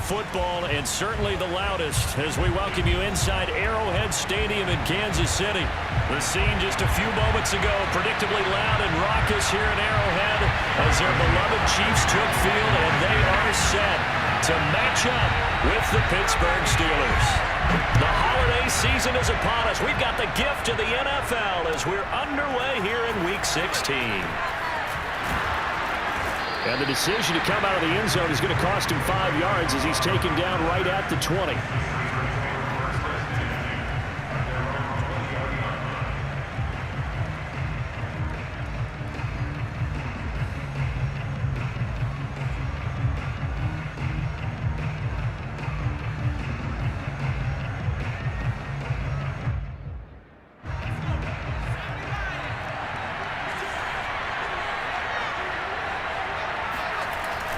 football, and certainly the loudest, as we welcome you inside Arrowhead Stadium in Kansas City. The scene just a few moments ago, predictably loud and raucous here at Arrowhead as their beloved Chiefs took field, and they are set to match up with the Pittsburgh Steelers. The holiday season is upon us. We've got the gift of the NFL as we're underway here in Week 16. And the decision to come out of the end zone is going to cost him 5 yards as he's taken down right at the 20.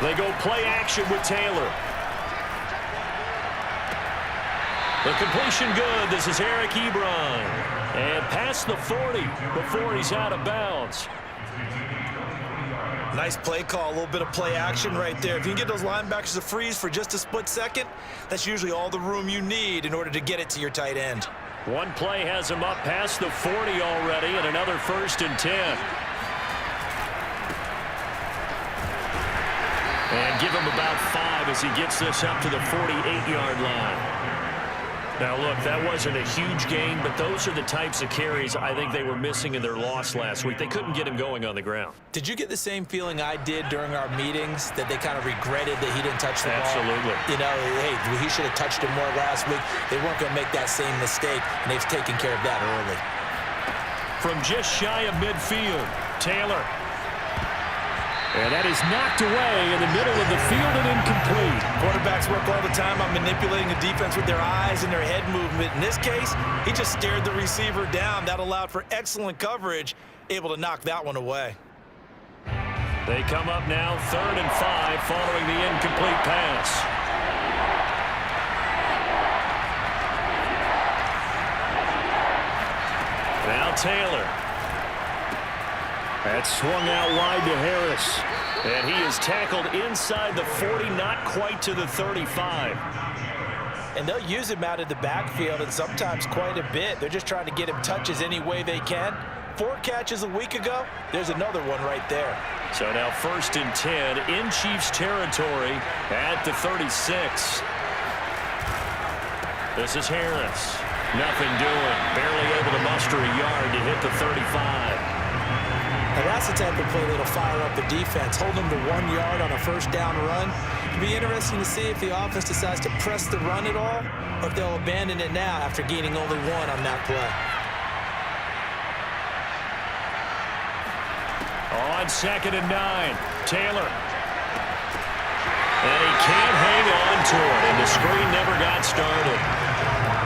They go play action with Taylor. The completion good. This is Eric Ebron. And past the 40 before he's out of bounds. Nice play call, a little bit of play action right there. If you can get those linebackers to freeze for just a split second, that's usually all the room you need in order to get it to your tight end. One play has him up past the 40 already, and another 1st and 10. And give him about 5 as he gets this up to the 48-yard line. Now, look, that wasn't a huge gain, but those are the types of carries I think they were missing in their loss last week. They couldn't get him going on the ground. Did you get the same feeling I did during our meetings, that they kind of regretted that he didn't touch the ball? Absolutely. You know, hey, he should have touched him more last week. They weren't going to make that same mistake, and they've taken care of that early. From just shy of midfield, Taylor. And that is knocked away in the middle of the field and incomplete. Quarterbacks work all the time on manipulating the defense with their eyes and their head movement. In this case, he just stared the receiver down. That allowed for excellent coverage, able to knock that one away. They come up now 3rd and 5 following the incomplete pass. Now Taylor. That's swung out wide to Harris. And he is tackled inside the 40, not quite to the 35. And they'll use him out of the backfield, and sometimes quite a bit. They're just trying to get him touches any way they can. 4 catches a week ago. There's another one right there. So now 1st and 10 in Chiefs territory at the 36. This is Harris. Nothing doing. Barely able to muster a yard to hit the 35. And that's the type of play that'll fire up the defense. Hold them to 1 yard on a 1st down run. It'll be interesting to see if the offense decides to press the run at all, or if they'll abandon it now after gaining only 1 on that play. On 2nd and 9, Taylor. And he can't hang on to it, and the screen never got started.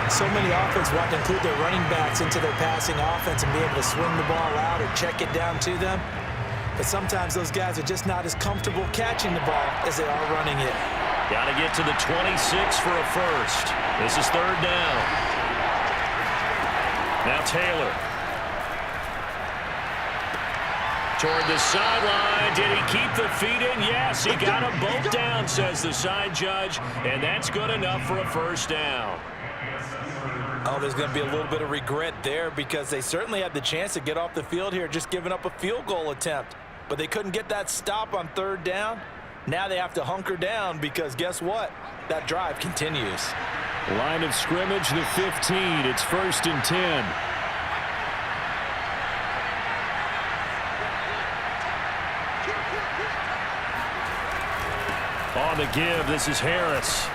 So many offenses want to include their running backs into their passing offense and be able to swing the ball out or check it down to them. But sometimes those guys are just not as comfortable catching the ball as they are running it. Got to get to the 26 for a 1st. This is 3rd down. Now Taylor. Toward the sideline. Did he keep the feet in? Yes, he got them both down, says the side judge. And that's good enough for a 1st down. Oh, there's going to be a little bit of regret there because they certainly had the chance to get off the field here, just giving up a field goal attempt. But they couldn't get that stop on 3rd down. Now they have to hunker down because guess what? That drive continues. Line of scrimmage, the 15. It's 1st and 10. On the give, this is Harris.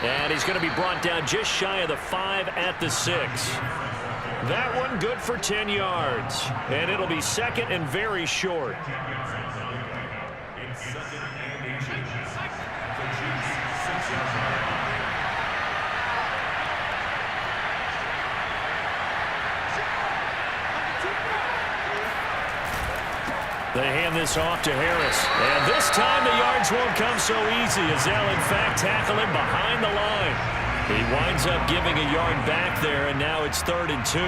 And he's going to be brought down just shy of the 5 at the 6. That one good for 10 yards. And it'll be 2nd and very short. They hand this off to Harris. And this time the yards won't come so easy as they'll, in fact, tackle him behind the line. He winds up giving a yard back there, and now it's 3rd and 2.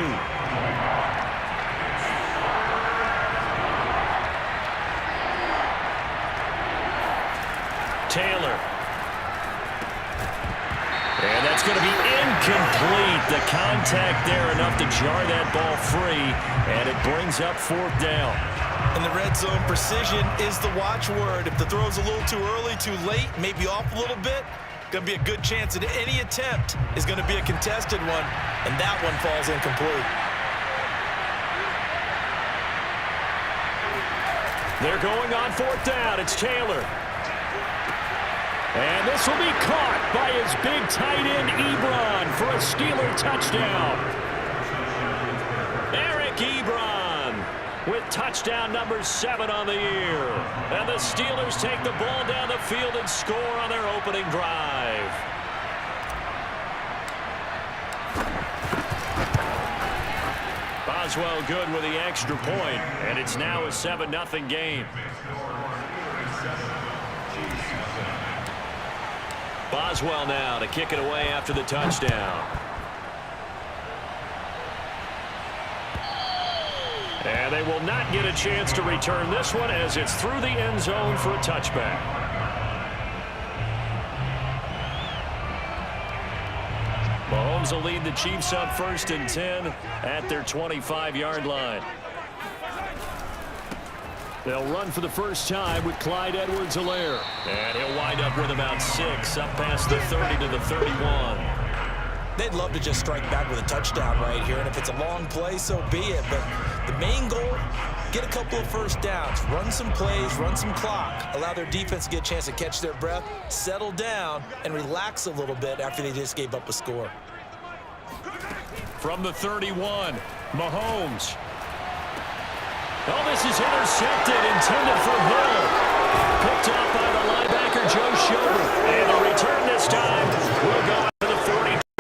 Taylor. And that's going to be incomplete. The contact there enough to jar that ball free, and it brings up 4th down. In the red zone, precision is the watchword. If the throw's a little too early, too late, maybe off a little bit, going to be a good chance that any attempt is going to be a contested one, and that one falls incomplete. They're going on 4th down. It's Taylor. And this will be caught by his big tight end, Ebron, for a Steeler touchdown. Eric Ebron with touchdown number 7 on the year. And the Steelers take the ball down the field and score on their opening drive. Boswell good with the extra point, and it's now a 7-0 game. Boswell now to kick it away after the touchdown. And they will not get a chance to return this one as it's through the end zone for a touchback. Mahomes will lead the Chiefs up 1st and 10 at their 25-yard line. They'll run for the first time with Clyde Edwards-Helaire. And he'll wind up with about 6 up past the 30 to the 31. They'd love to just strike back with a touchdown right here, and if it's a long play, so be it. But the main goal, get a couple of first downs, run some plays, run some clock, allow their defense to get a chance to catch their breath, settle down, and relax a little bit after they just gave up a score. From the 31, Mahomes. Oh, this is intercepted, intended for Hill. Picked off by the linebacker, Joe Schobert. And the return this time will go to the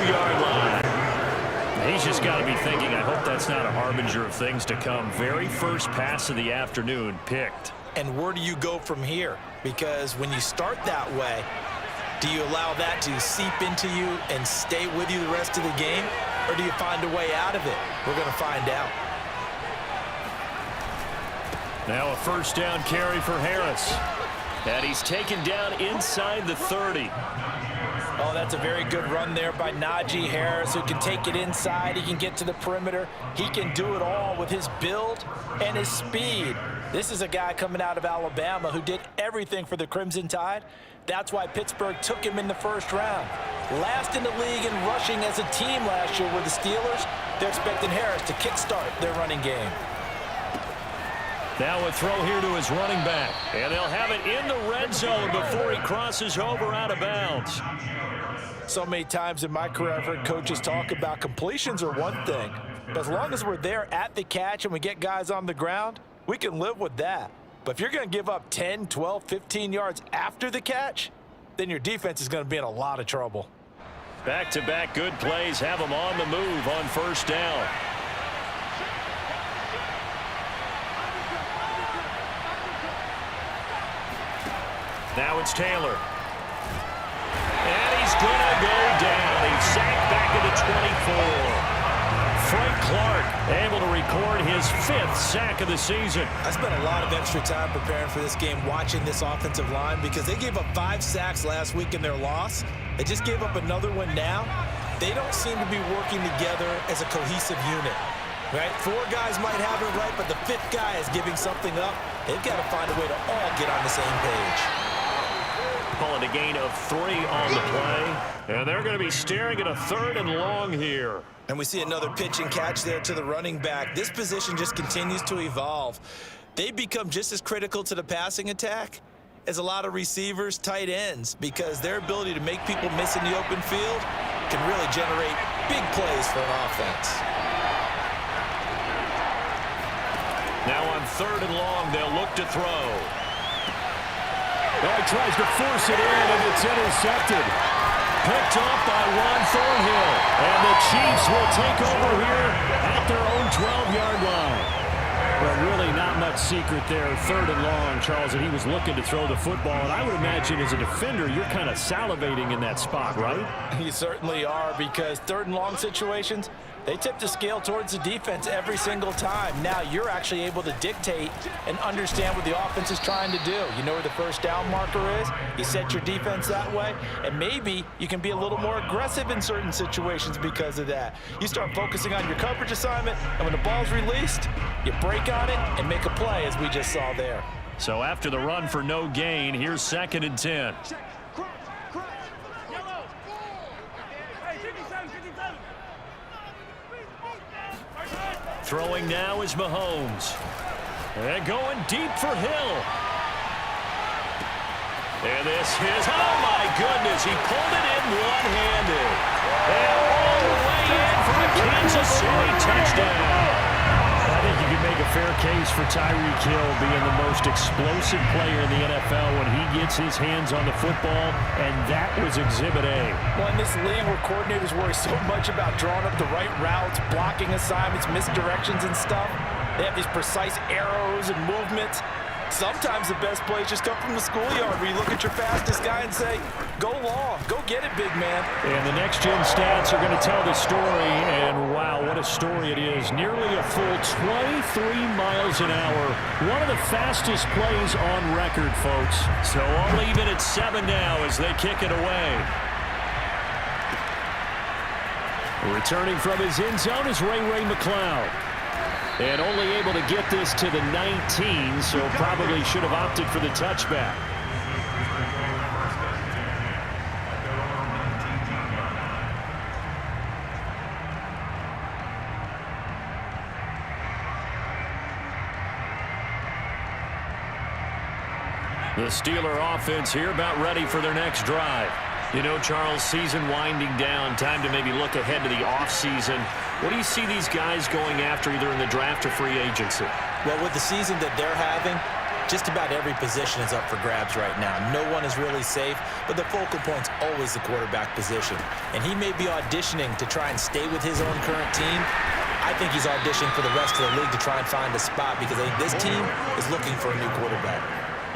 42-yard line. He's just got to be thinking, I hope that's not a harbinger of things to come. Very first pass of the afternoon picked. And where do you go from here? Because when you start that way, do you allow that to seep into you and stay with you the rest of the game? Or do you find a way out of it? We're going to find out. Now a first down carry for Harris. And he's taken down inside the 30. Oh, that's a very good run there by Najee Harris, who can take it inside. He can get to the perimeter. He can do it all with his build and his speed. This is a guy coming out of Alabama who did everything for the Crimson Tide. That's why Pittsburgh took him in the first round. Last in the league in rushing as a team last year were the Steelers. They're expecting Harris to kickstart their running game. Now a throw here to his running back. And they'll have it in the red zone before he crosses over out of bounds. So many times in my career, I've heard coaches talk about completions are one thing. But as long as we're there at the catch and we get guys on the ground, we can live with that. But if you're going to give up 10, 12, 15 yards after the catch, then your defense is going to be in a lot of trouble. Back-to-back good plays have them on the move on first down. Now it's Taylor. And he's going to go down. He's sacked back at the 24. Frank Clark able to record his 5th sack of the season. I spent a lot of extra time preparing for this game, watching this offensive line, because they gave up 5 sacks last week in their loss. They just gave up another one now. They don't seem to be working together as a cohesive unit. Right? 4 guys might have it right, but the 5th guy is giving something up. They've got to find a way to all get on the same page. Calling a gain of 3 on the play. And they're going to be staring at a 3rd and long here. And we see another pitch and catch there to the running back. This position just continues to evolve. They become just as critical to the passing attack as a lot of receivers, tight ends, because their ability to make people miss in the open field can really generate big plays for an offense. Now on 3rd and long, they'll look to throw. Oh, he tries to force it in, and it's intercepted. Picked off by Ron Thornhill. And the Chiefs will take over here at their own 12-yard line. Well, really not much secret there. 3rd and long, Charles, and he was looking to throw the football. And I would imagine as a defender, you're kind of salivating in that spot, right? You certainly are, because 3rd and long situations, They tip the scale towards the defense every single time. Now you're actually able to dictate and understand what the offense is trying to do. You know where the first down marker is. You set your defense that way, and maybe you can be a little more aggressive in certain situations because of that. You start focusing on your coverage assignment, and when the ball's released, you break on it and make a play, as we just saw there. So after the run for no gain, here's 2nd and 10. Throwing now is Mahomes. And going deep for Hill. And this is, oh my goodness, he pulled it in one-handed. And all the way in for a Kansas City touchdown. I think you can make a fair case for Tyreek Hill being the most explosive player in the NFL when he gets his hands on the football, and that was Exhibit A. Well, in this league where coordinators worry so much about drawing up the right routes, blocking assignments, misdirections and stuff, they have these precise arrows and movements. Sometimes the best plays just come from the schoolyard where you look at your fastest guy and say, go long, go get it, big man. And the next-gen stats are going to tell the story, and wow, what a story it is. Nearly a full 23 miles an hour. One of the fastest plays on record, folks. So all even at 7 now as they kick it away. Returning from his end zone is Ray McCloud. And only able to get this to the 19, so probably should have opted for the touchback. The Steeler offense here about ready for their next drive. You know, Charles, season winding down, time to maybe look ahead to the offseason. What do you see these guys going after either in the draft or free agency? Well, with the season that they're having, just about every position is up for grabs right now. No one is really safe, but the focal point's always the quarterback position. And he may be auditioning to try and stay with his own current team. I think he's auditioning for the rest of the league to try and find a spot because I think this team is looking for a new quarterback.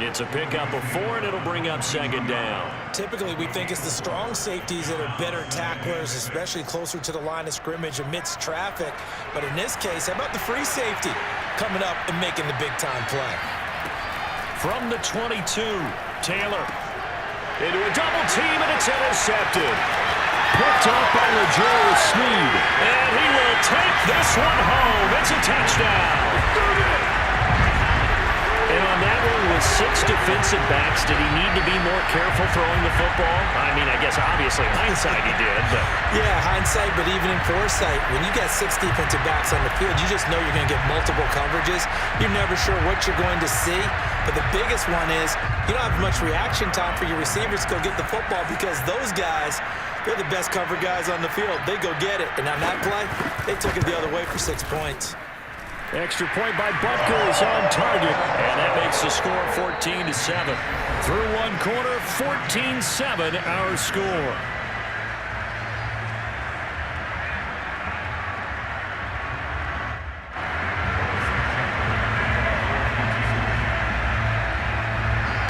It's a pickup of 4, and it'll bring up 2nd down. Typically, we think it's the strong safeties that are better tacklers, especially closer to the line of scrimmage amidst traffic. But in this case, how about the free safety coming up and making the big-time play? From the 22, Taylor into a double team, and it's intercepted. Picked up by LeJarris Sneed. And he will take this one home. It's a touchdown. And on that one, with 6 defensive backs, did he need to be more careful throwing the football? I mean, I guess obviously hindsight he did, but... Yeah, hindsight, but even in foresight, when you got 6 defensive backs on the field, you just know you're going to get multiple coverages. You're never sure what you're going to see. But the biggest one is you don't have much reaction time for your receivers to go get the football because those guys, they're the best cover guys on the field. They go get it. And on that play, they took it the other way for 6 points. Extra point by Butker is on target, and that makes the score 14-7. Through one quarter, 14-7 our score.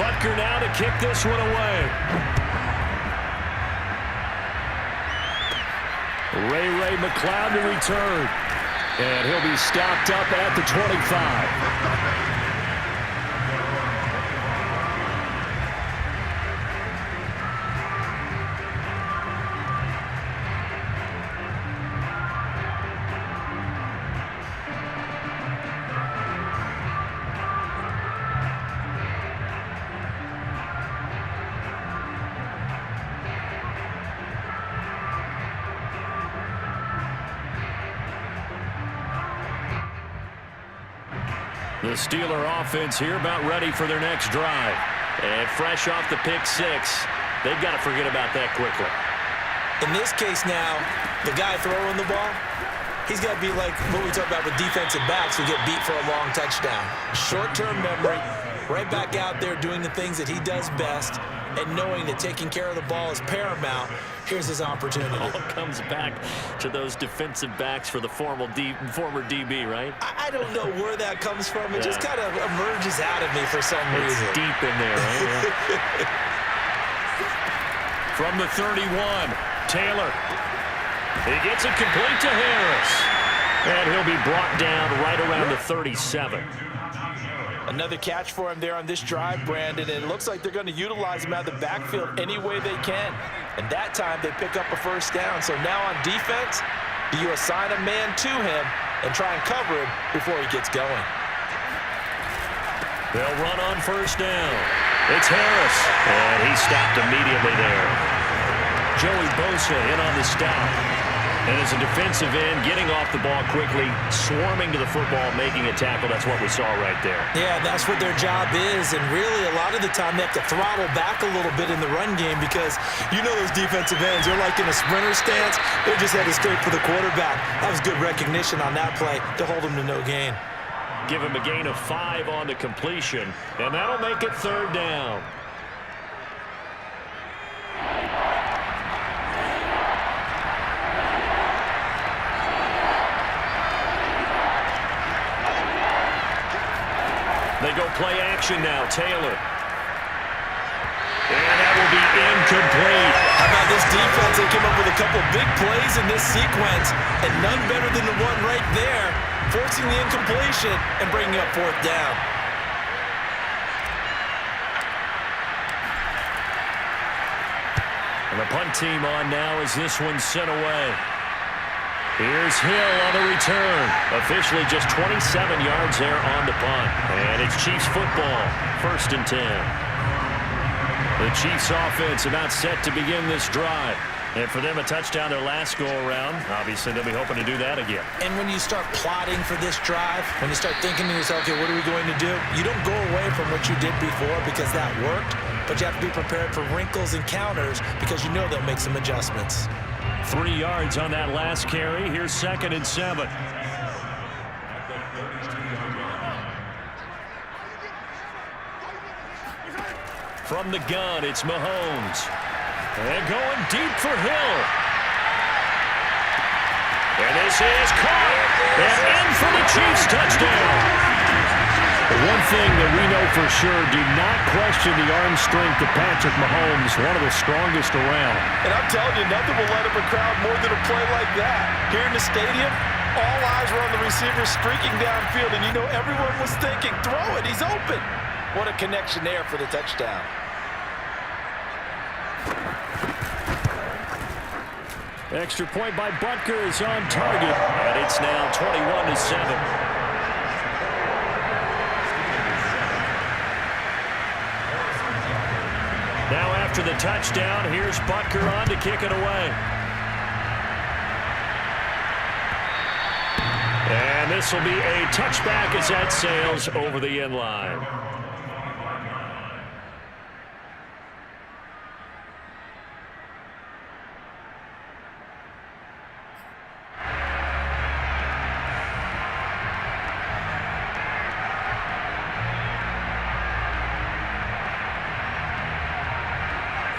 Butker now to kick this one away. Ray McCloud to return. And he'll be stopped up at the 25. The Steeler offense here about ready for their next drive. And fresh off the pick 6, they've got to forget about that quickly. In this case now, the guy throwing the ball, he's got to be like what we talk about with defensive backs who get beat for a long touchdown. Short-term memory, right back out there doing the things that he does best, and knowing that taking care of the ball is paramount. Here's his opportunity. All comes back to those defensive backs for the former DB, right? I don't know where that comes from. It just kind of emerges out of me for some reason. It's deep in there, right? From the 31, Taylor. He gets it complete to Harris. And he'll be brought down right around the 37. Another catch for him there on this drive, Brandon, and it looks like they're going to utilize him out of the backfield any way they can. And that time they pick up a first down. So now on defense, do you assign a man to him and try and cover him before he gets going? They'll run on first down. It's Harris, and he stopped immediately there. Joey Bosa in on the stop. And as a defensive end, getting off the ball quickly, swarming to the football, making a tackle, that's what we saw right there. Yeah, that's what their job is, and really a lot of the time they have to throttle back a little bit in the run game because you know those defensive ends, they're like in a sprinter stance. They're just headed straight for the quarterback. That was good recognition on that play to hold him to no gain. Give him a gain of 5 on the completion, and that'll make it third down. They go play action now. Taylor. And that will be incomplete. How about this defense? They came up with a couple big plays in this sequence, and none better than the one right there, forcing the incompletion and bringing up fourth down. And the punt team on now as this one's sent away. Here's Hill on the return. Officially just 27 yards there on the punt. And it's Chiefs football, 1st and 10. The Chiefs offense about set to begin this drive. And for them, a touchdown their last go-around. Obviously, they'll be hoping to do that again. And when you start plotting for this drive, when you start thinking to yourself, okay, what are we going to do? You don't go away from what you did before because that worked, but you have to be prepared for wrinkles and counters because you know they'll make some adjustments. 3 yards on that last carry. Here's 2nd and 7. From the gun, it's Mahomes. And going deep for Hill. And this is caught. And in for the Chiefs touchdown. One thing that we know for sure, do not question the arm strength of Patrick Mahomes, one of the strongest around. And I'm telling you, nothing will let up a crowd more than a play like that. Here in the stadium, all eyes were on the receiver streaking downfield, and you know everyone was thinking, throw it, he's open. What a connection there for the touchdown. Extra point by Butker is on target, and it's now 21-7. Now after the touchdown, here's Butker on to kick it away. And this will be a touchback as that sails over the end line.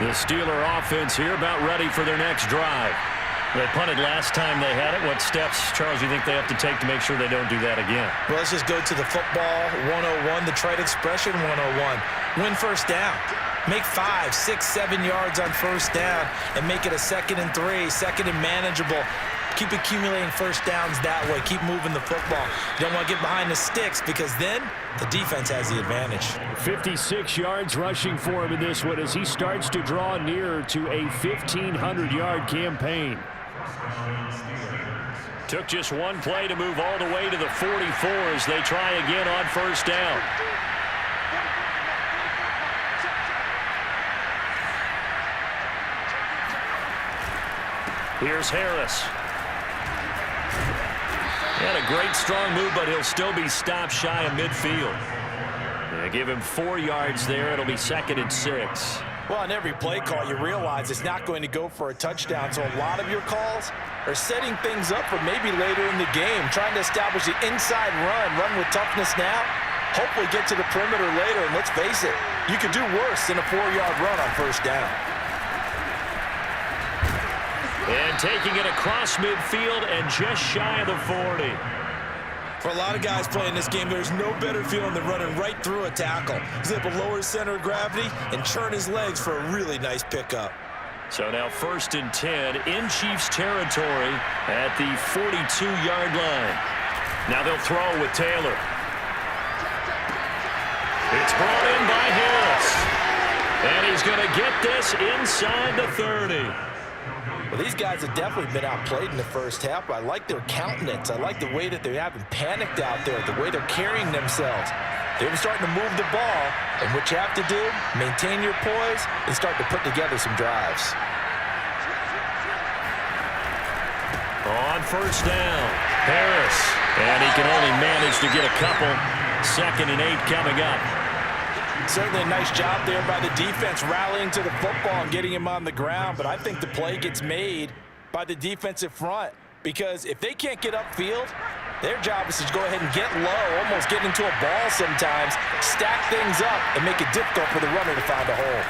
The Steeler offense here about ready for their next drive. They punted last time they had it. What steps, Charles, do you think they have to take to make sure they don't do that again? Well, let's just go to the football 101, the trite expression 101. Win first down. Make 5, 6, 7 yards on first down and make it a 2nd and 3, 2nd and manageable. Keep accumulating first downs that way. Keep moving the football. You don't want to get behind the sticks because then the defense has the advantage. 56 yards rushing for him in this one as he starts to draw nearer to a 1,500-yard campaign. Took just one play to move all the way to the 44 as they try again on first down. Here's Harris. He had a great strong move, but he'll still be stopped shy of midfield. They give him 4 yards there. It'll be 2nd and 6. Well, on every play call, you realize it's not going to go for a touchdown. So a lot of your calls are setting things up for maybe later in the game, trying to establish the inside run with toughness now, hopefully get to the perimeter later. And let's face it, you could do worse than a 4-yard run on first down. And taking it across midfield and just shy of the 40. For a lot of guys playing this game, there's no better feeling than running right through a tackle. He's able to lower his center of gravity and churn his legs for a really nice pickup. So now 1st and 10 in Chiefs territory at the 42-yard line. Now they'll throw with Taylor. It's brought in by Harris. And he's going to get this inside the 30. Well, these guys have definitely been outplayed in the first half. I like their countenance. I like the way that they haven't panicked out there, the way they're carrying themselves. They're starting to move the ball, and what you have to do, maintain your poise and start to put together some drives. On 1st down, Harris. And he can only manage to get a couple. 2nd and 8 coming up. Certainly a nice job there by the defense rallying to the football and getting him on the ground, but I think the play gets made by the defensive front because if they can't get upfield, their job is to go ahead and get low, almost get into a ball sometimes, stack things up, and make it difficult for the runner to find a hole.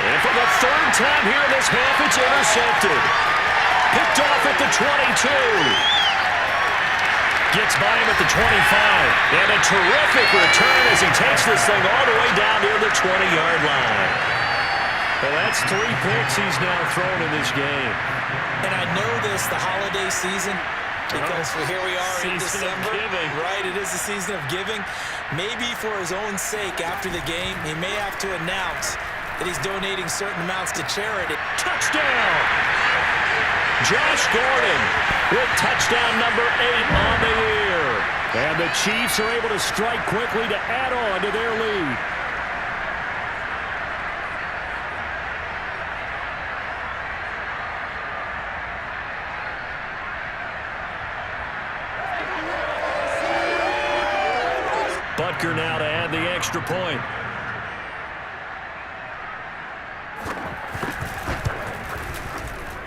And for the 3rd time here in this half, it's intercepted. Picked off at the 22. Gets by him at the 25. And a terrific return as he takes this thing all the way down near the 20-yard line. Well, that's 3 picks he's now thrown in this game. And I know this, the holiday season, because here we are in December. Right, it is the season of giving. Maybe for his own sake after the game, he may have to announce that he's donating certain amounts to charity. Touchdown! Josh Gordon with touchdown number 8 on the year. And the Chiefs are able to strike quickly to add on to their lead. Butker now to add the extra point.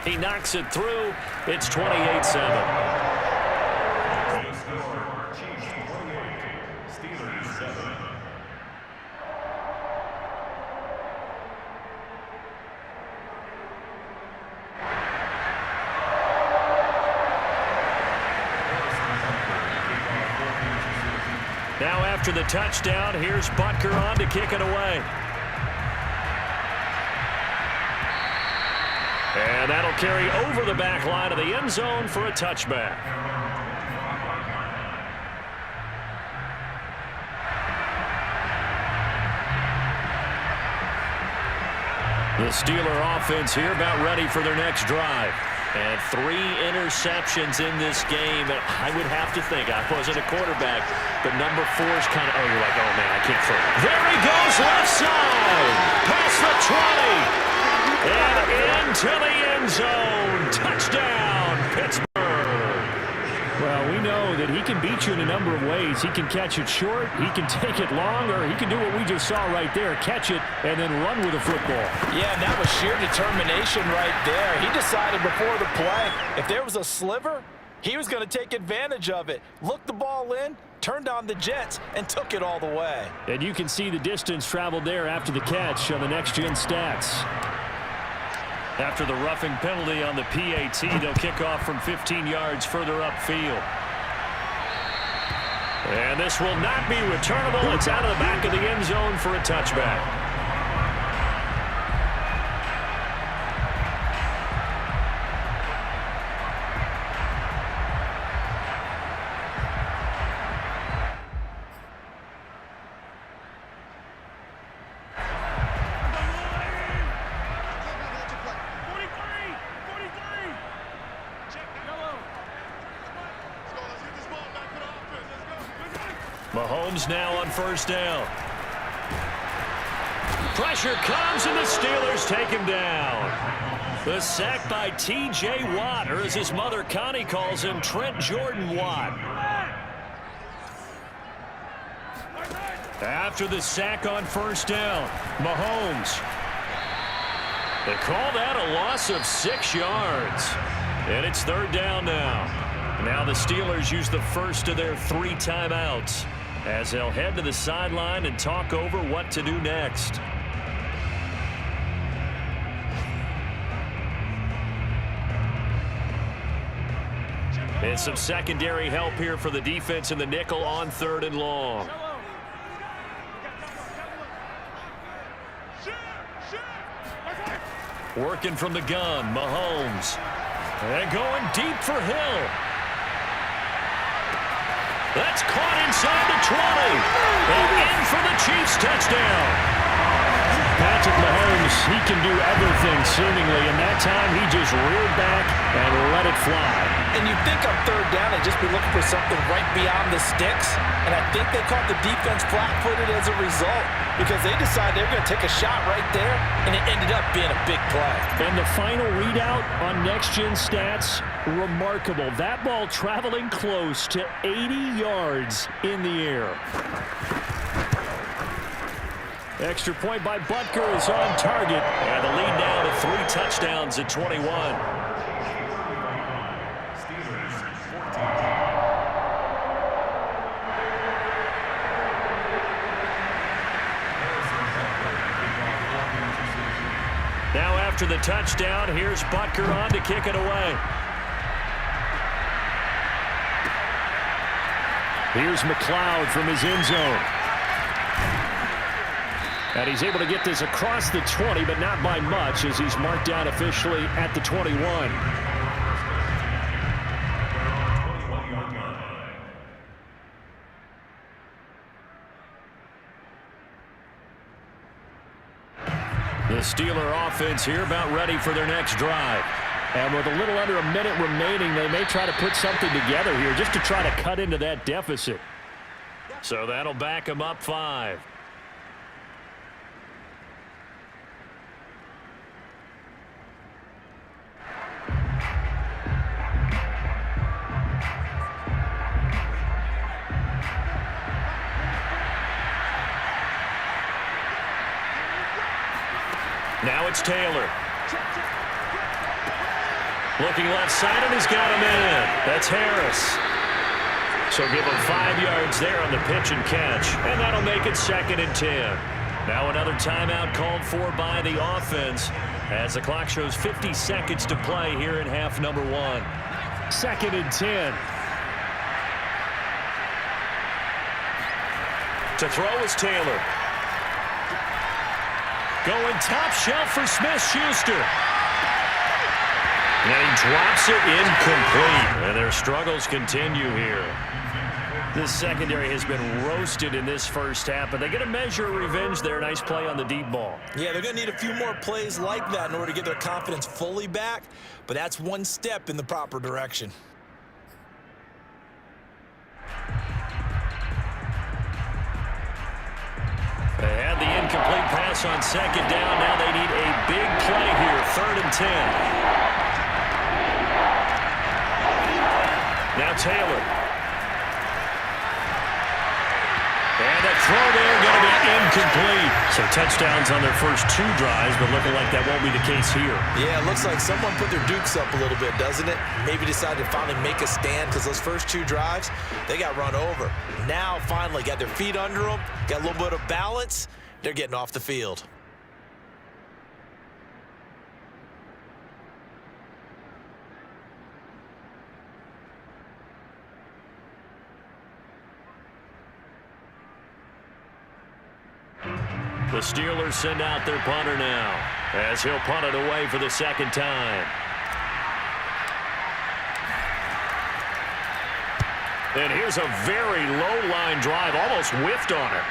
He knocks it through. It's 28-7. Now after the touchdown, here's Butker on to kick it away. And that'll carry over the back line of the end zone for a touchback. The Steeler offense here about ready for their next drive. And 3 interceptions in this game. I would have to think, I wasn't a quarterback, but number 4 is kind of, you're like, oh, man, I can't throw it. There he goes, left side, past the 20. And into the end zone. Touchdown, Pittsburgh. Well, we know that he can beat you in a number of ways. He can catch it short, he can take it long, or he can do what we just saw right there, catch it and then run with the football. Yeah, and that was sheer determination right there. He decided before the play, if there was a sliver, he was going to take advantage of it. Looked the ball in, turned on the jets, and took it all the way. And you can see the distance traveled there after the catch on the next-gen stats. After the roughing penalty on the PAT, they'll kick off from 15 yards further upfield. And this will not be returnable. It's out of the back of the end zone for a touchback. Mahomes now on 1st down. Pressure comes, and the Steelers take him down. The sack by T.J. Watt, or as his mother Connie calls him, Trent Jordan Watt. After the sack on 1st down, Mahomes. They call that a loss of 6 yards. And it's 3rd down now. Now the Steelers use the first of their 3 timeouts as they'll head to the sideline and talk over what to do next. And some secondary help here for the defense in the nickel on 3rd and long. Working from the gun, Mahomes. And going deep for Hill. That's caught inside the 20. And in for the Chiefs touchdown. Patrick Mahomes, he can do everything seemingly, and that time he just reared back and let it fly. And you think on third down they'd just be looking for something right beyond the sticks, and I think they caught the defense flat-footed as a result because they decided they were going to take a shot right there, and it ended up being a big play. And the final readout on next-gen stats, remarkable. That ball traveling close to 80 yards in the air. Extra point by Butker is on target. And the lead now to 3 touchdowns at 21. Now after the touchdown, here's Butker on to kick it away. Here's McLeod from his end zone. And he's able to get this across the 20, but not by much as he's marked down officially at the 21. The Steeler offense here about ready for their next drive. And with a little under a minute remaining, they may try to put something together here just to try to cut into that deficit. So that'll back them up 5. Now it's Taylor. Looking left side, and he's got him in. That's Harris. So give him 5 yards there on the pitch and catch, and that'll make it 2nd and 10. Now another timeout called for by the offense as the clock shows 50 seconds to play here in half number 1. 2nd and 10. To throw is Taylor. Going top shelf for Smith-Schuster. And he drops it incomplete. And their struggles continue here. This secondary has been roasted in this first half, but they get a measure of revenge there. Nice play on the deep ball. Yeah, they're going to need a few more plays like that in order to get their confidence fully back, but that's one step in the proper direction. They had the incomplete pass on 2nd down. Now they need a big play here, 3rd and 10. Now Taylor. And the throw there going to be incomplete. So touchdowns on their first 2 drives, but looking like that won't be the case here. Yeah, it looks like someone put their dukes up a little bit, doesn't it? Maybe decided to finally make a stand because those first 2 drives, they got run over. Now finally got their feet under them, got a little bit of balance. They're getting off the field. The Steelers send out their punter now as he'll punt it away for the 2nd time. And here's a very low-line drive, almost whiffed on it.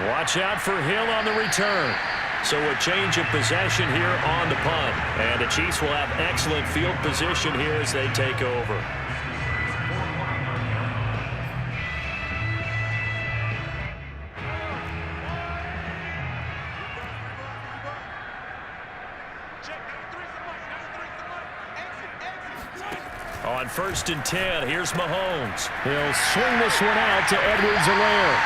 Watch out for Hill on the return. So a change of possession here on the punt. And the Chiefs will have excellent field position here as they take over. On 1st and 10, here's Mahomes. He'll swing this one out to Edwards-Helaire.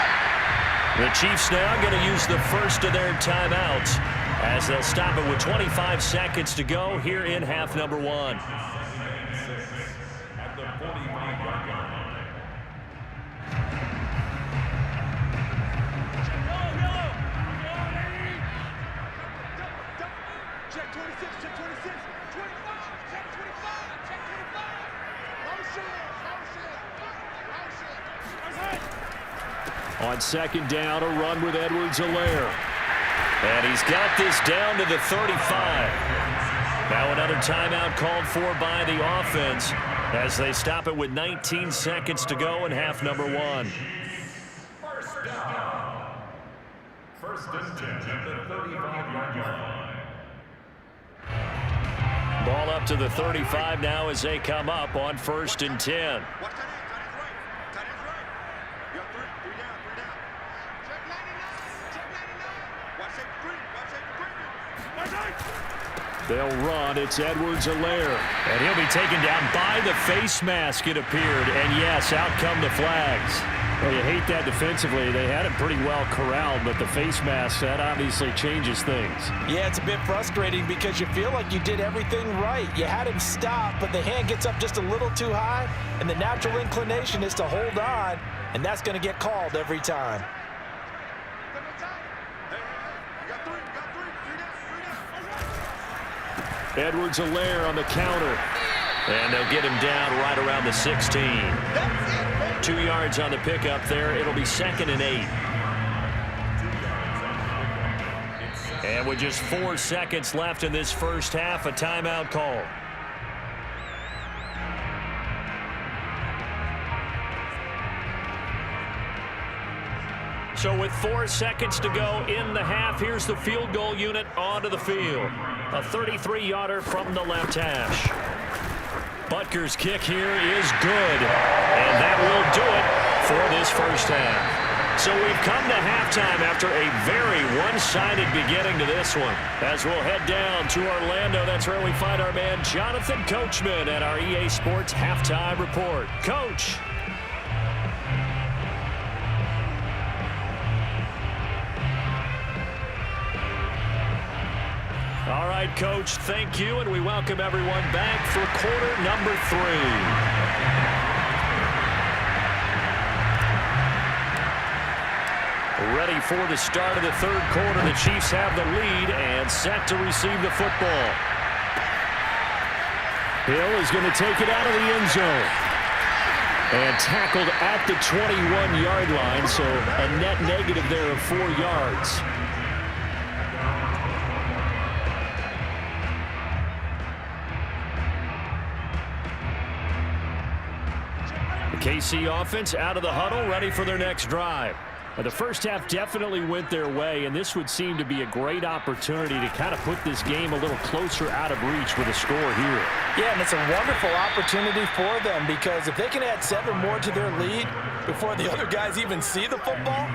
The Chiefs now going to use the first of their timeouts as they'll stop it with 25 seconds to go here in half number 1. Check 26, check 26, 25, check 25, check 25. On 2nd down, a run with Edwards-Helaire. And he's got this down to the 35. Now another timeout called for by the offense as they stop it with 19 seconds to go in half number 1. First down. First and 10 at the 35-yard line. Ball up to the 35 now as they come up on 1st and 10. Watch that end. Tight end's right. You got three down. Check 99. Watch safety three. They'll run. It's Edwards-Helaire. And he'll be taken down by the face mask, it appeared. And, yes, out come the flags. Well, you hate that defensively. They had it pretty well corralled, but the face mask, that obviously changes things. Yeah, it's a bit frustrating because you feel like you did everything right. You had him stop, but the hand gets up just a little too high, and the natural inclination is to hold on, and that's going to get called every time. Edwards-Helaire on the counter. And they'll get him down right around the 16. 2 yards on the pickup there. It'll be 2nd and 8. And with just 4 seconds left in this first half, a timeout call. So with 4 seconds to go in the half, here's the field goal unit onto the field. A 33-yarder from the left hash. Butker's kick here is good, and that will do it for this first half. So we've come to halftime after a very one-sided beginning to this one. As we'll head down to Orlando, that's where we find our man Jonathan Coachman at our EA Sports Halftime Report. Coach. All right, Coach, thank you, and we welcome everyone back for quarter number 3. Ready for the start of the third quarter. The Chiefs have the lead and set to receive the football. Hill is going to take it out of the end zone. And tackled at the 21-yard line, so a net negative there of 4 yards. The KC offense out of the huddle, ready for their next drive. The first half definitely went their way, and this would seem to be a great opportunity to kind of put this game a little closer out of reach with a score here. Yeah, and it's a wonderful opportunity for them because if they can add 7 more to their lead before the other guys even see the football,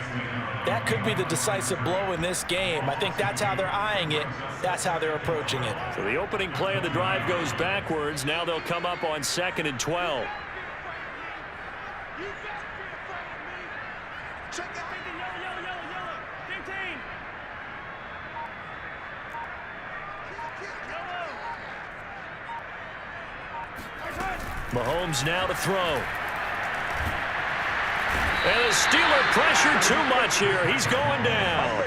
that could be the decisive blow in this game. I think that's how they're eyeing it. That's how they're approaching it. So the opening play of the drive goes backwards. Now they'll come up on 2nd and 12. Check that. Yellow. 15. Mahomes now to throw. And the Steeler pressure too much here. He's going down.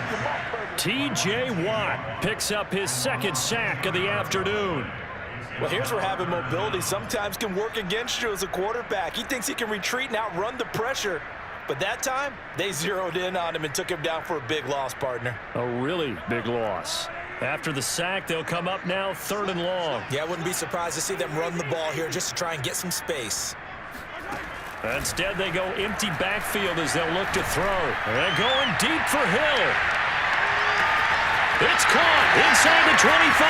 T.J. Watt picks up his 2nd sack of the afternoon. Well, here's where having mobility sometimes can work against you as a quarterback. He thinks he can retreat and outrun the pressure. But that time, they zeroed in on him and took him down for a big loss, partner. A really big loss. After the sack, they'll come up now 3rd and long. Yeah, I wouldn't be surprised to see them run the ball here just to try and get some space. Instead, they go empty backfield as they'll look to throw. They're going deep for Hill. It's caught inside the 25.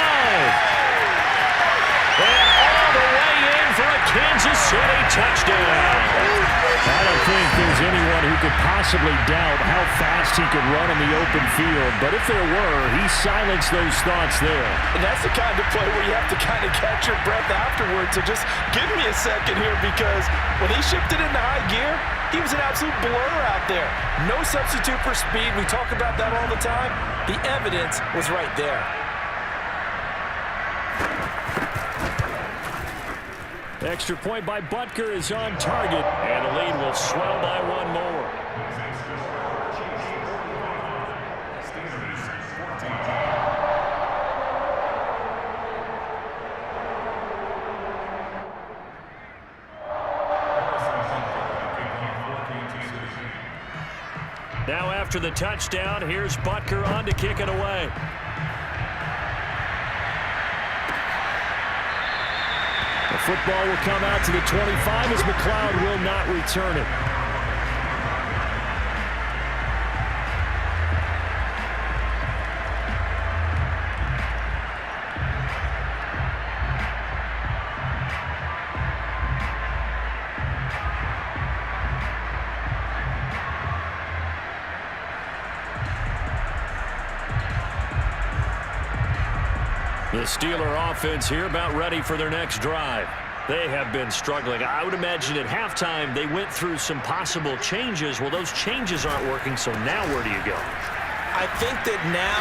And all the way in for a Kansas City touchdown. I don't think there's anyone who could possibly doubt how fast he could run in the open field. But if there were, he silenced those thoughts there. And that's the kind of play where you have to kind of catch your breath afterwards. So just give me a second here because when he shifted into high gear, he was an absolute blur out there. No substitute for speed. We talk about that all the time. The evidence was right there. Extra point by Butker is on target, and the lead will swell by 1 more. Now after the touchdown, here's Butker on to kick it away. The football will come out to the 25 as McLeod will not return it. The Steeler offense here about ready for their next drive. They have been struggling. I would imagine at halftime they went through some possible changes. Well, those changes aren't working, so now where do you go? I think that now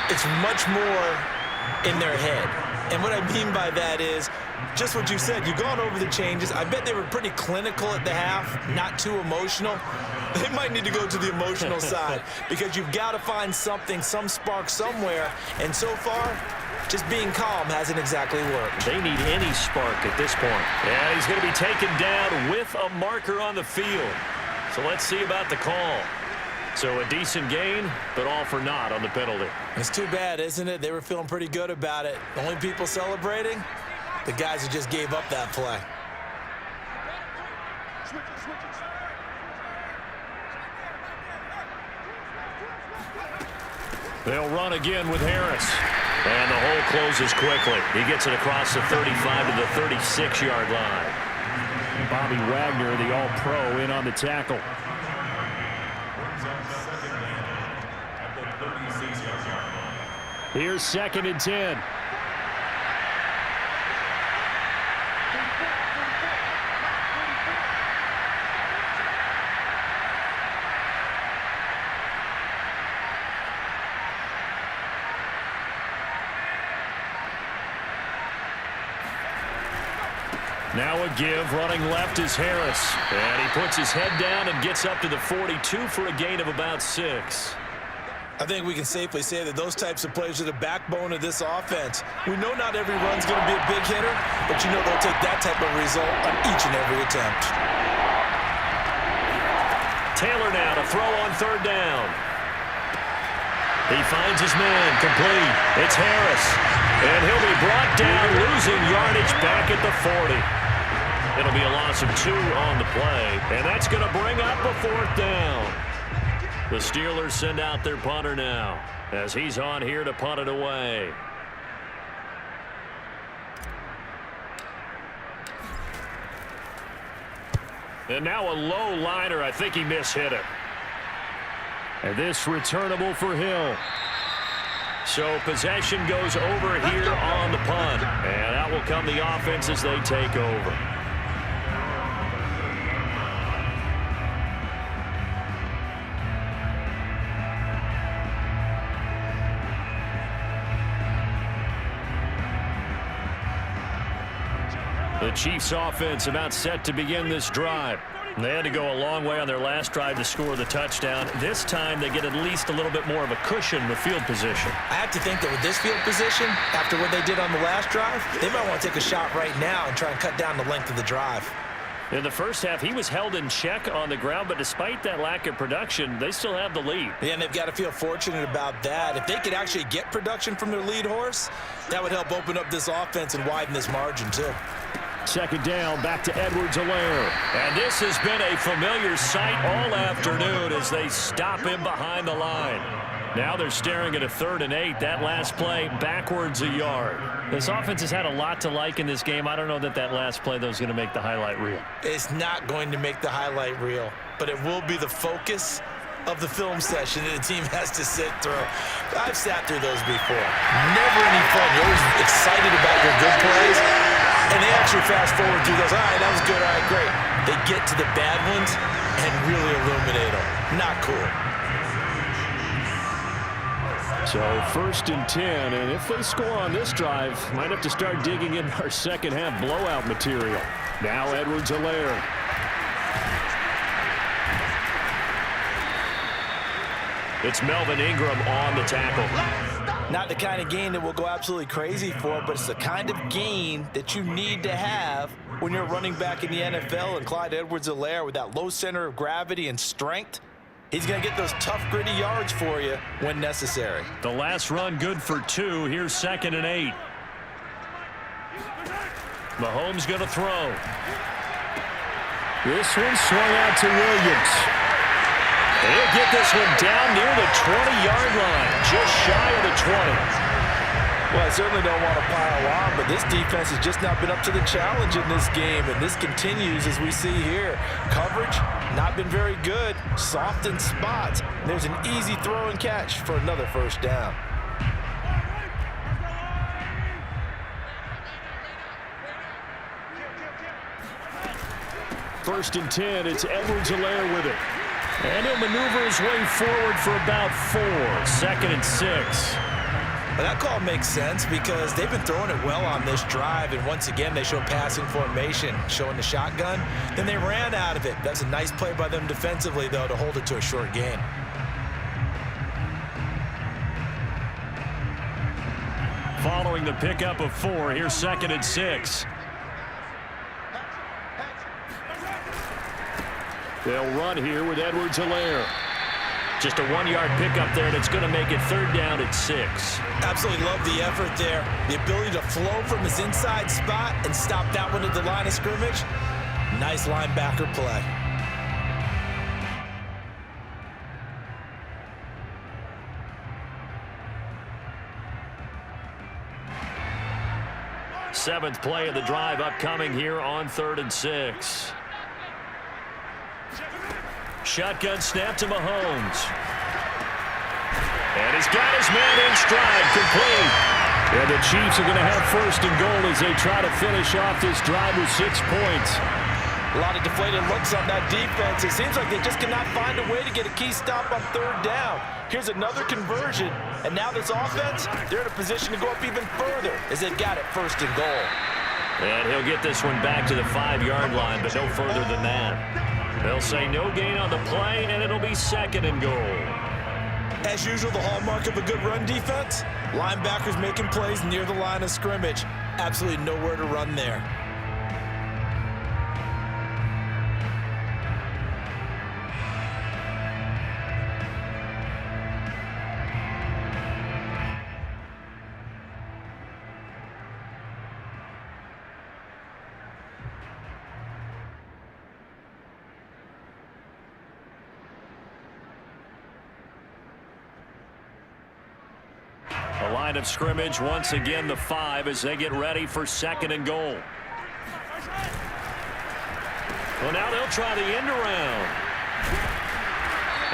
it's much more in their head. And what I mean by that is just what you said. You've gone over the changes. I bet they were pretty clinical at the half, not too emotional. They might need to go to the emotional side because you've got to find something, some spark somewhere. And so far, just being calm hasn't exactly worked. They need any spark at this point. And he's going to be taken down with a marker on the field. So let's see about the call. So a decent gain, but all for naught on the penalty. It's too bad, isn't it? They were feeling pretty good about it. The only people celebrating, the guys who just gave up that play. They'll run again with Harris. And the hole closes quickly. He gets it across the 35 to the 36-yard line. Bobby Wagner, the All-Pro, in on the tackle. Here's 2nd and 10. Now a give, running left is Harris. And he puts his head down and gets up to the 42 for a gain of about 6. I think we can safely say that those types of plays are the backbone of this offense. We know not every run's going to be a big hitter, but you know they'll take that type of result on each and every attempt. Taylor now to throw on 3rd down. He finds his man, complete. It's Harris. And he'll be brought down, losing yardage back at the 40. It'll be a loss of 2 on the play, and that's going to bring up a 4th down. The Steelers send out their punter now as he's on here to punt it away. And now a low liner. I think he mishit it. And this returnable for Hill. So possession goes over here on the punt. And out will come the offense as they take over. The Chiefs offense about set to begin this drive. They had to go a long way on their last drive to score the touchdown. This time they get at least a little bit more of a cushion with field position. I have to think that with this field position, after what they did on the last drive, they might want to take a shot right now and try and cut down the length of the drive. In the first half, he was held in check on the ground, but despite that lack of production, they still have the lead. Yeah, and they've got to feel fortunate about that. If they could actually get production from their lead horse, that would help open up this offense and widen this margin too. 2nd down, back to Edwards-Helaire. And this has been a familiar sight all afternoon as they stop him behind the line. Now they're staring at a 3rd and 8. That last play, backwards a yard. This offense has had a lot to like in this game. I don't know that last play, though, is going to make the highlight reel. It's not going to make the highlight reel, but it will be the focus of the film session that the team has to sit through. I've sat through those before. Never any fun. You're always excited about your good plays, and they actually fast forward through those. All right, that was good. All right, great. They get to the bad ones and really illuminate them. Not cool. So 1st and 10, and if they score on this drive, might have to start digging in our second half blowout material. Now Edwards-Helaire. It's Melvin Ingram on the tackle. Not the kind of gain that we'll go absolutely crazy for, but it's the kind of gain that you need to have when you're running back in the NFL. And Clyde Edwards-Helaire with that low center of gravity and strength, He's going to get those tough, gritty yards for you when necessary. The last run good for 2. Here's 2nd and 8. Mahomes going to throw. This one swung out to Williams. He'll get this one down near the 20-yard line, just shy of the 20. Well, I certainly don't want to pile on, but this defense has just not been up to the challenge in this game, and this continues as we see here. Coverage, not been very good, soft in spots. There's an easy throw and catch for another first down. First and 10, it's Edwards-Helaire with it. And he'll maneuver his way forward for about 4. 2nd and 6. Well, that call makes sense because they've been throwing it well on this drive, and once again they show passing formation, showing the shotgun. Then they ran out of it. That's a nice play by them defensively, though, to hold it to a short gain. Following the pickup of 4, here's 2nd and 6. They'll run here with Edwards-Helaire. Just a 1-yard pickup there, and it's going to make it 3rd down at 6. Absolutely love the effort there. The ability to flow from his inside spot and stop that one at the line of scrimmage. Nice linebacker play. Seventh play of the drive upcoming here on 3rd and 6. Shotgun snap to Mahomes. And he's got his man in stride, complete. And the Chiefs are going to have 1st and goal as they try to finish off this drive with 6 points. A lot of deflated looks on that defense. It seems like they just cannot find a way to get a key stop on 3rd down. Here's another conversion, and now this offense, they're in a position to go up even further as they've got it 1st and goal. And he'll get this one back to the 5-yard line, but no further than that. They'll say no gain on the play, and it'll be 2nd and goal. As usual, the hallmark of a good run defense, linebackers making plays near the line of scrimmage. Absolutely nowhere to run there. The line of scrimmage, once again the 5 as they get ready for 2nd and goal. Well, now they'll try the end around.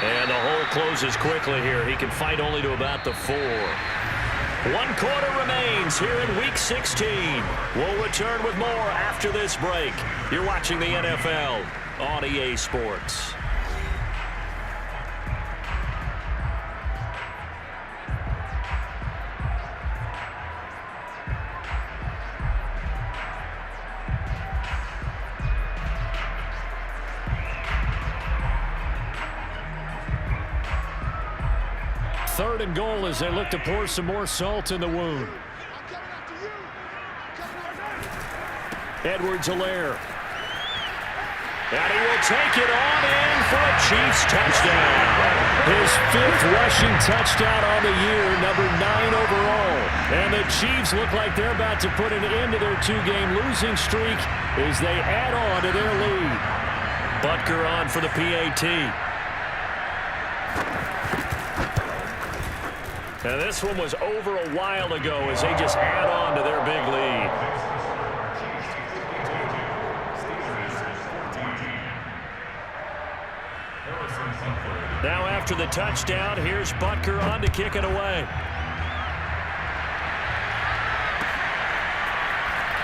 And the hole closes quickly here. He can fight only to about the 4. 1 quarter remains here in Week 16. We'll return with more after this break. You're watching the NFL on EA Sports. Third and goal as they look to pour some more salt in the wound. Edwards-Helaire. And he will take it on in for a Chiefs touchdown. His 5th rushing touchdown on the year, number 9 overall. And the Chiefs look like they're about to put an end to their 2-game losing streak as they add on to their lead. Butker on for the PAT. And this one was over a while ago as they just add on to their big lead. Now after the touchdown, here's Butker on to kick it away.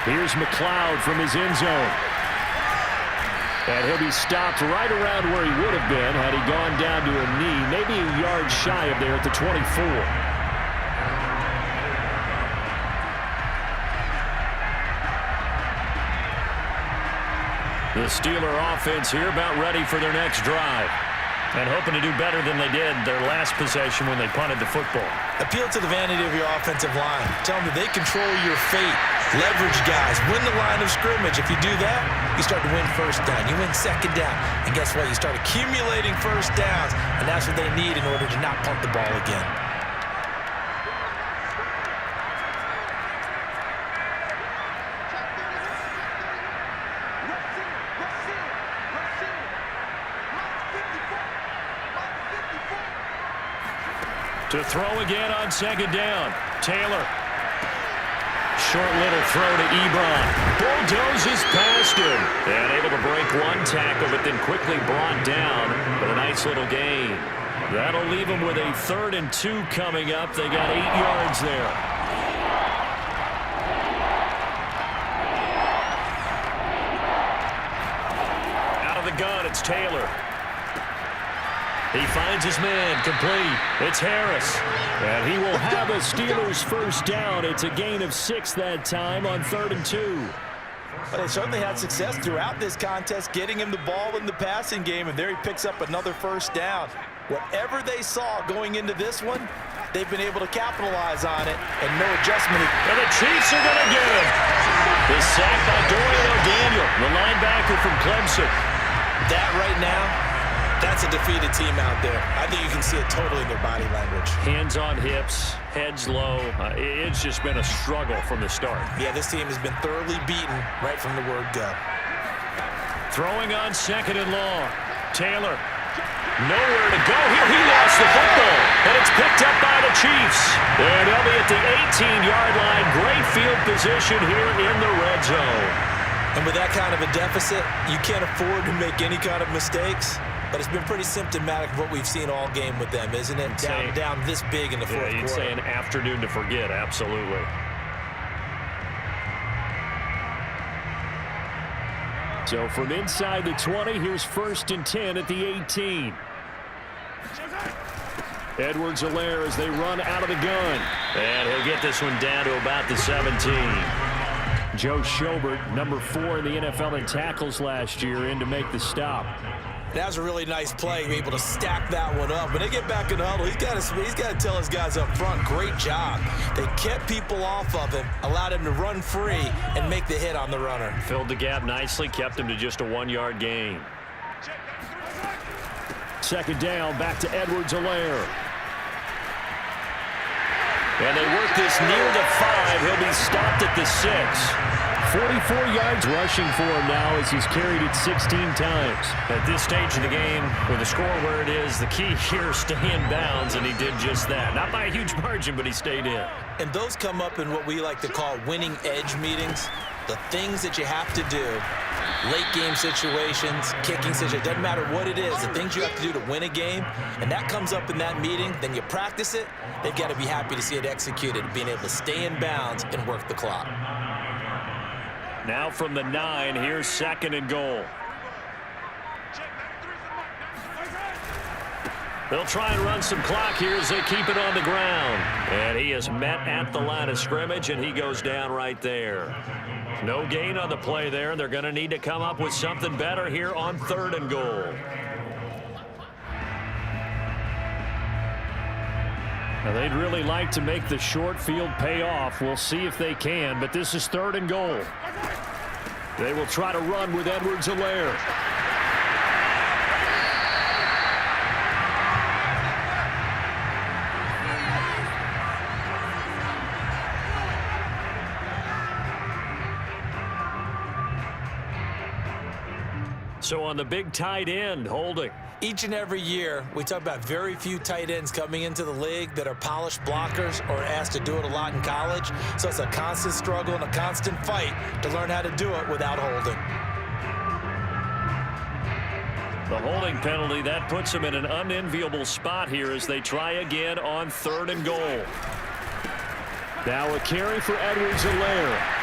Here's McLeod from his end zone. And he'll be stopped right around where he would have been had he gone down to a knee, maybe a yard shy of there at the 24. The Steeler offense here about ready for their next drive. And hoping to do better than they did their last possession when they punted the football. Appeal to the vanity of your offensive line. Tell them that they control your fate. Leverage guys. Win the line of scrimmage. If you do that, you start to win first down. You win second down. And guess what? You start accumulating first downs. And that's what they need in order to not punt the ball again. To throw again on second down. Taylor. Short little throw to Ebron. Bulldozes past him. And able to break one tackle, but then quickly brought down. But a nice little gain. That'll leave them with a 3rd and 2 coming up. They got 8 yards there. Out of the gun, it's Taylor. He finds his man, complete. It's Harris. And he will have a Steelers first down. It's a gain of 6 that time on 3rd and 2. But they certainly had success throughout this contest, getting him the ball in the passing game, and there he picks up another first down. Whatever they saw going into this one, they've been able to capitalize on it, and no adjustment. And the Chiefs are going to get him. The sack by Dorian O'Daniel, the linebacker from Clemson. That right now, that's a defeated team out there. I think you can see it totally in their body language. Hands on hips, heads low. It's just been a struggle from the start. Yeah, this team has been thoroughly beaten right from the word go. Throwing on 2nd and long. Taylor. Nowhere to go here. He lost the football. And it's picked up by the Chiefs. And they'll be at the 18-yard line. Great field position here in the red zone. And with that kind of a deficit, you can't afford to make any kind of mistakes. But it's been pretty symptomatic of what we've seen all game with them, isn't it? Down this big in the fourth quarter. You'd say an afternoon to forget, absolutely. So from inside the 20, here's 1st and 10 at the 18. Edwards-Helaire as they run out of the gun. And he'll get this one down to about the 17. Joe Schobert, number 4 in the NFL in tackles last year, in to make the stop. That was a really nice play, able to stack that one up. When they get back in the huddle, he's got to tell his guys up front, great job. They kept people off of him, allowed him to run free and make the hit on the runner. Filled the gap nicely, kept him to just a 1-yard gain. 2nd down, back to Edwards-Helaire. And they work this near the 5. He'll be stopped at the 6. 44 yards rushing for him now as he's carried it 16 times. At this stage of the game, with the score where it is, the key here is stay in bounds, and he did just that. Not by a huge margin, but he stayed in. And those come up in what we like to call winning edge meetings. The things that you have to do, late game situations, kicking situations, doesn't matter what it is, the things you have to do to win a game, and that comes up in that meeting, then you practice it, they've got to be happy to see it executed, being able to stay in bounds and work the clock. Now from the 9, here's 2nd and goal. They'll try and run some clock here as they keep it on the ground. And he is met at the line of scrimmage, and he goes down right there. No gain on the play there, and they're going to need to come up with something better here on 3rd and goal. Now, they'd really like to make the short field pay off. We'll see if they can, but this is 3rd and goal. They will try to run with Edwards-Helaire. So on the big tight end, holding. Each and every year, we talk about very few tight ends coming into the league that are polished blockers or asked to do it a lot in college. So it's a constant struggle and a constant fight to learn how to do it without holding. The holding penalty, that puts them in an unenviable spot here as they try again on 3rd and goal. Now a carry for Edwards-Helaire.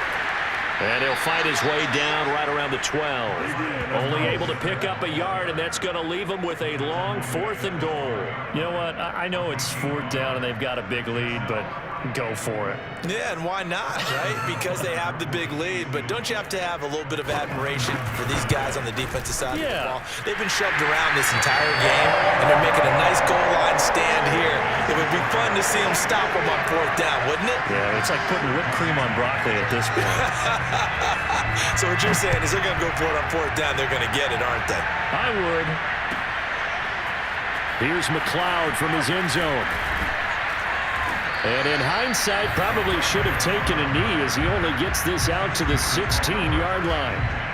And he'll fight his way down right around the 12. Only able to pick up a yard, and that's going to leave him with a long 4th and goal. You know what? I know it's 4th down and they've got a big lead, but go for it. Yeah, and why not, right? Because they have the big lead. But don't you have to have a little bit of admiration for these guys on the defensive side of the ball? They've been shoved around this entire game, and they're making a nice goal line stand here. It would be fun to see them stop them on 4th down, wouldn't it? Yeah, it's like putting whipped cream on broccoli at this point. So what you're saying is they're going to go for it on 4th down. They're going to get it, aren't they? I would. Here's McLeod from his end zone. And in hindsight, probably should have taken a knee as he only gets this out to the 16-yard line.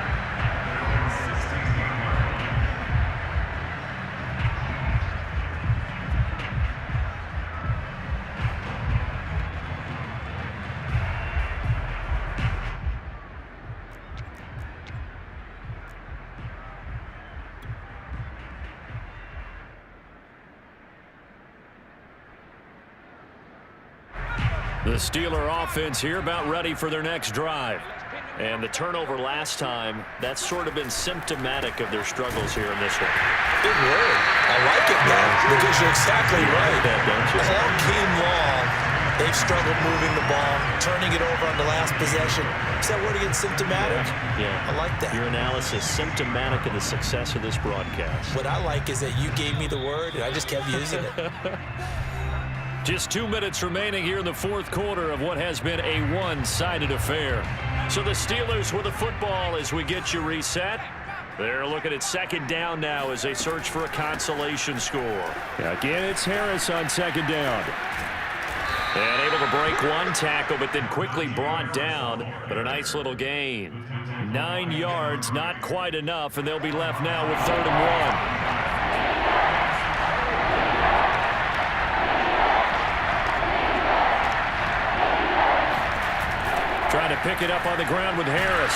The Steeler offense here about ready for their next drive. And the turnover last time, that's sort of been symptomatic of their struggles here in this one. Big word. I like it, man, because you're exactly right. Don't you? All game long, they've struggled moving the ball, turning it over on the last possession. Is that word again, symptomatic? Yeah. I like that. Your analysis, symptomatic of the success of this broadcast. What I like is that you gave me the word, and I just kept using it. Just 2 minutes remaining here in the 4th quarter of what has been a one-sided affair. So the Steelers with the football as we get you reset. They're looking at 2nd down now as they search for a consolation score. Again, it's Harris on 2nd down. And able to break one tackle, but then quickly brought down. But a nice little gain. 9 yards, not quite enough, and they'll be left now with 3rd and 1. Trying to pick it up on the ground with Harris.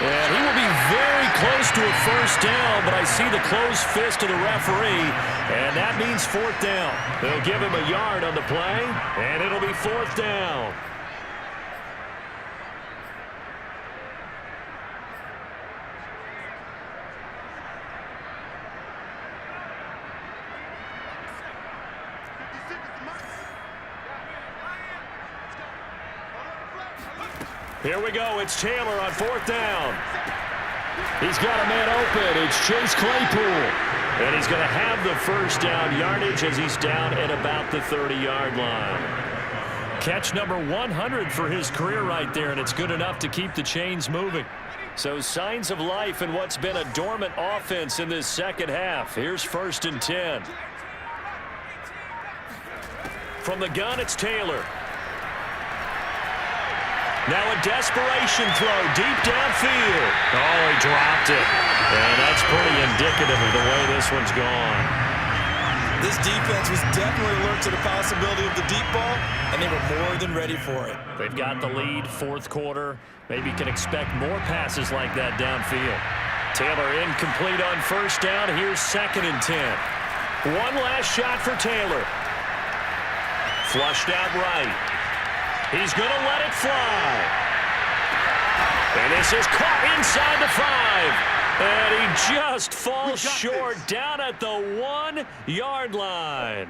And he will be very close to a 1st down, but I see the closed fist of the referee, and that means 4th down. They'll give him a yard on the play, and it'll be 4th down. Here we go. It's Taylor on 4th down. He's got a man open. It's Chase Claypool. And he's going to have the 1st down yardage as he's down at about the 30-yard line. Catch number 100 for his career right there, and it's good enough to keep the chains moving. So signs of life in what's been a dormant offense in this 2nd half. Here's 1st and 10. From the gun, it's Taylor. Now a desperation throw deep downfield. Oh, he dropped it. And that's pretty indicative of the way this one's gone. This defense was definitely alert to the possibility of the deep ball, and they were more than ready for it. They've got the lead, 4th quarter. Maybe can expect more passes like that downfield. Taylor incomplete on 1st down. Here's 2nd and 10. One last shot for Taylor. Flushed out right. He's going to let it fly. And this is caught inside the 5. And he just falls short down at the 1-yard line.